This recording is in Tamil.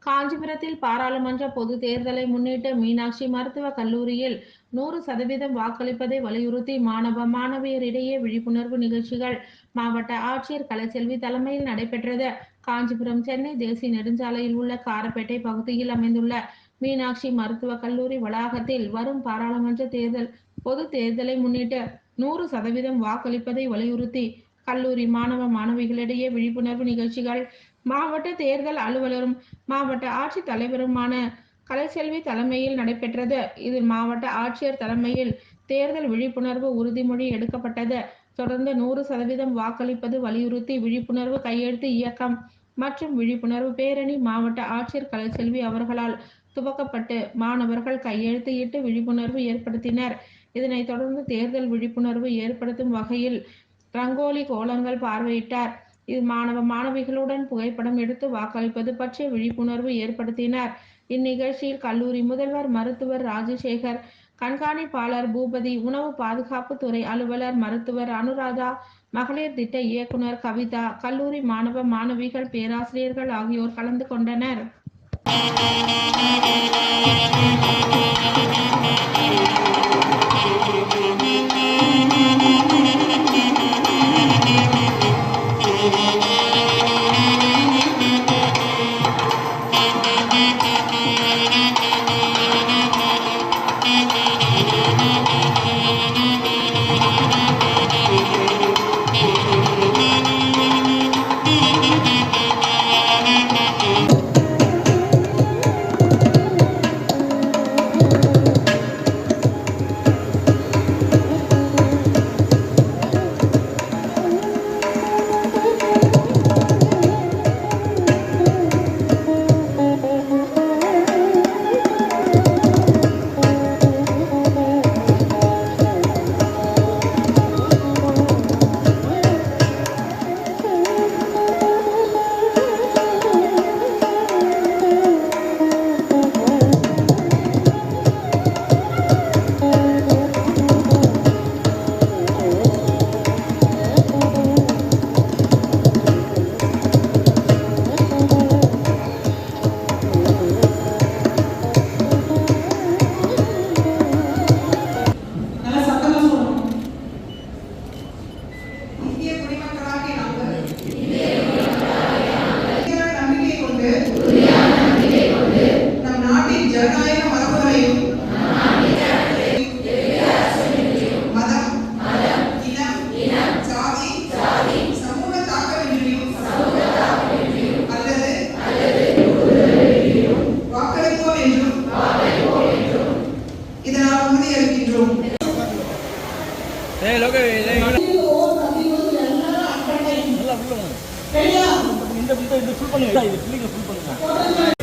காஞ்சிபுரத்தில் பாராளுமன்ற பொது தேர்தலை முன்னிட்டு மீனாட்சி மருத்துவக் கல்லூரியில் 100% வாக்களிப்பதை வலியுறுத்தி மாணவ மாணவியரிடையே விழிப்புணர்வு நிகழ்ச்சிகள் மாவட்ட ஆட்சியர் கலைச்செல்வி தலைமையில் நடைபெற்றது. காஞ்சிபுரம் சென்னை தேசிய நெடுஞ்சாலையில் உள்ள காரப்பேட்டை பகுதியில் அமைந்துள்ள மீனாட்சி மருத்துவக் கல்லூரி வளாகத்தில் வரும் பாராளுமன்ற பொது தேர்தலை முன்னிட்டு 100% வாக்களிப்பதை வலியுறுத்தி கல்லூரி மாணவ மாணவிகளிடையே விழிப்புணர்வு நிகழ்ச்சிகள் மாவட்ட தேர்தல் அலுவலரும் மாவட்ட ஆட்சித் தலைவருமான கலைச்செல்வி தலைமையில் நடைபெற்றது. இதில் மாவட்ட ஆட்சியர் தலைமையில் தேர்தல் விழிப்புணர்வு உறுதிமொழி எடுக்கப்பட்டது. தொடர்ந்து 100% வாக்களிப்பது வலியுறுத்தி விழிப்புணர்வு கையெழுத்து இயக்கம் மற்றும் விழிப்புணர்வு பேரணி மாவட்ட ஆட்சியர் கலைச்செல்வி அவர்களால் துவக்கப்பட்டு மாணவர்கள் கையெழுத்து இட்டு விழிப்புணர்வு ஏற்படுத்தினர். இதனைத் தொடர்ந்து தேர்தல் விழிப்புணர்வு ஏற்படுத்தும் வகையில் ரங்கோலி கோலங்கள் பார்வையிட்டார். இது மாணவ மாணவிகளுடன் புகைப்படம் எடுத்து வாக்களிப்பது பற்றிய விழிப்புணர்வு ஏற்படுத்தினார். இந்நிகழ்ச்சியில் கல்லூரி முதல்வர் மருத்துவர் ராஜசேகர், கண்காணிப்பாளர் பூபதி, உணவு பாதுகாப்பு துறை அலுவலர் மருத்துவர் அனுராதா, மகளிர் திட்ட இயக்குனர் கவிதா, கல்லூரி மாணவ மாணவிகள், பேராசிரியர்கள் ஆகியோர் கலந்து கொண்டனர். இந்த ஃபுல் பண்ணுங்க.